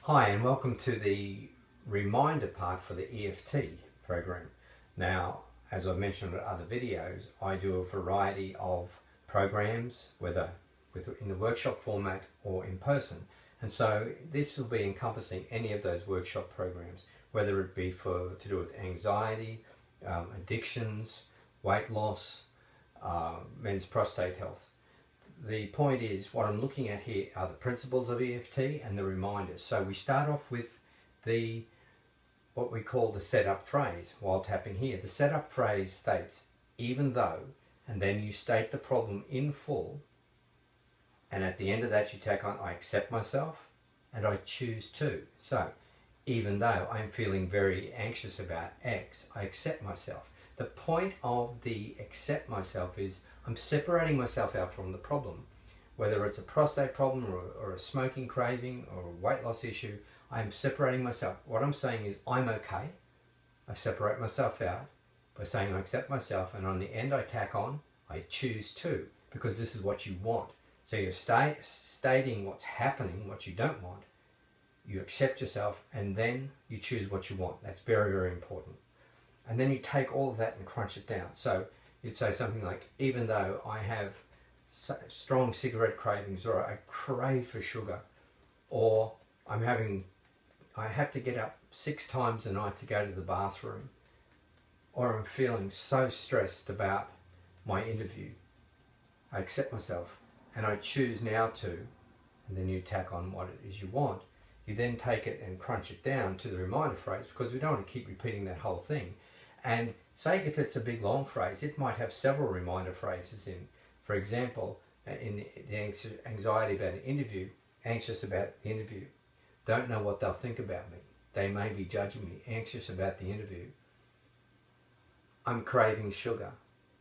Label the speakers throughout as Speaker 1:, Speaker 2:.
Speaker 1: Hi and welcome to the reminder part for the EFT program. Now, as I've mentioned in other videos, I do a variety of programs, whether in the workshop format or in person. And so this will be encompassing any of those workshop programs, whether it be to do with anxiety, addictions, weight loss, men's prostate health. The point is, what I'm looking at here are the principles of EFT and the reminders. So we start off with what we call the setup phrase while tapping here. The setup phrase states, even though, and then you state the problem in full, and at the end of that you tack on, I accept myself and I choose to. So, even though I'm feeling very anxious about X, I accept myself. The point of the accept myself is I'm separating myself out from the problem. Whether it's a prostate problem or a smoking craving or a weight loss issue, I'm separating myself. What I'm saying is I'm okay. I separate myself out by saying I accept myself, and on the end I tack on, I choose to, because this is what you want. So you're stating what's happening, what you don't want. You accept yourself and then you choose what you want. That's very, very important. And then you take all of that and crunch it down. So you'd say something like, even though I have strong cigarette cravings, or I crave for sugar, or I have to get up 6 times a night to go to the bathroom, or I'm feeling so stressed about my interview, I accept myself and I choose now to, and then you tack on what it is you want. You then take it and crunch it down to the reminder phrase, because we don't want to keep repeating that whole thing. And say if it's a big long phrase, it might have several reminder phrases in. For example, in the anxiety about an interview, anxious about the interview, don't know what they'll think about me, they may be judging me, anxious about the interview, I'm craving sugar,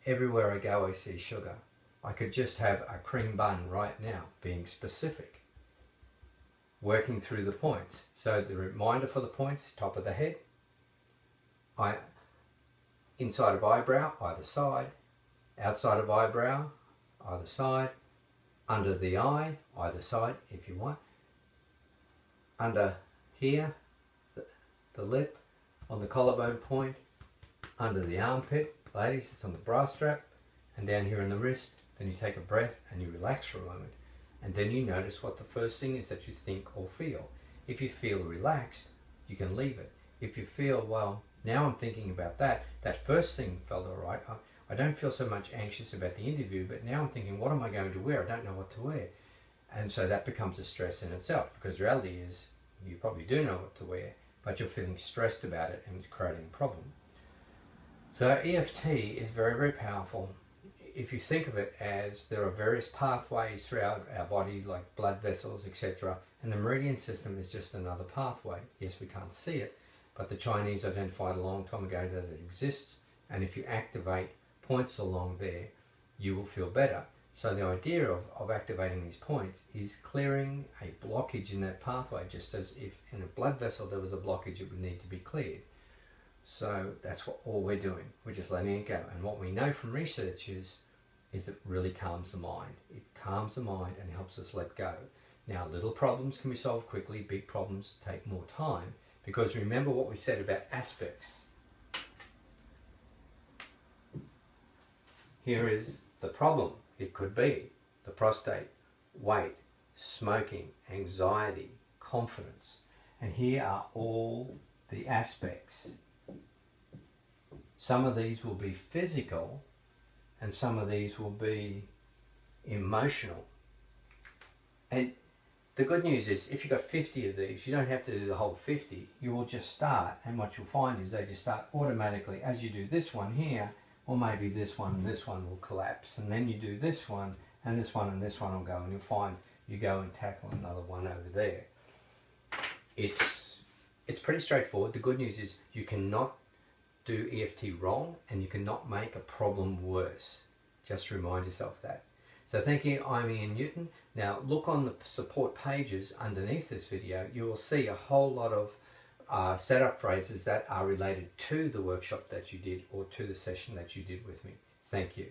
Speaker 1: everywhere I go I see sugar, I could just have a cream bun right now, being specific. Working through the points. So the reminder for the points, top of the head, inside of eyebrow, either side, outside of eyebrow, either side, under the eye, either side if you want, under here, the lip, on the collarbone point, under the armpit, ladies it's on the bra strap, and down here in the wrist. Then you take a breath and you relax for a moment, and then you notice what the first thing is that you think or feel. If you feel relaxed, you can leave it. If you feel, well, now I'm thinking about that first thing felt all right. I don't feel so much anxious about the interview, but now I'm thinking, what am I going to wear? I don't know what to wear. And so that becomes a stress in itself, because the reality is you probably do know what to wear, but you're feeling stressed about it and it's creating a problem. So EFT is very, very powerful. If you think of it as there are various pathways throughout our body, like blood vessels, etc., and the meridian system is just another pathway. Yes, we can't see it, but the Chinese identified a long time ago that it exists, and if you activate points along there, you will feel better. So the idea of activating these points is clearing a blockage in that pathway, just as if in a blood vessel there was a blockage, it would need to be cleared. So that's all we're doing. We're just letting it go. And what we know from research is it really calms the mind. It calms the mind and helps us let go. Now, little problems can be solved quickly, big problems take more time, because remember what we said about aspects. Here is the problem. It could be the prostate, weight, smoking, anxiety, confidence. And here are all the aspects. Some of these will be physical and some of these will be emotional. And the good news is, if you've got 50 of these, you don't have to do the whole 50. You will just start, and what you'll find is that you start automatically as you do this one here, or maybe this one and this one will collapse, and then you do this one and this one and this one will go, and you'll find you go and tackle another one over there. It's pretty straightforward. The good news is you cannot do EFT wrong, and you cannot make a problem worse. Just remind yourself that. So thank you, I'm Ian Newton. Now look on the support pages underneath this video. You will see a whole lot of setup phrases that are related to the workshop that you did or to the session that you did with me. Thank you.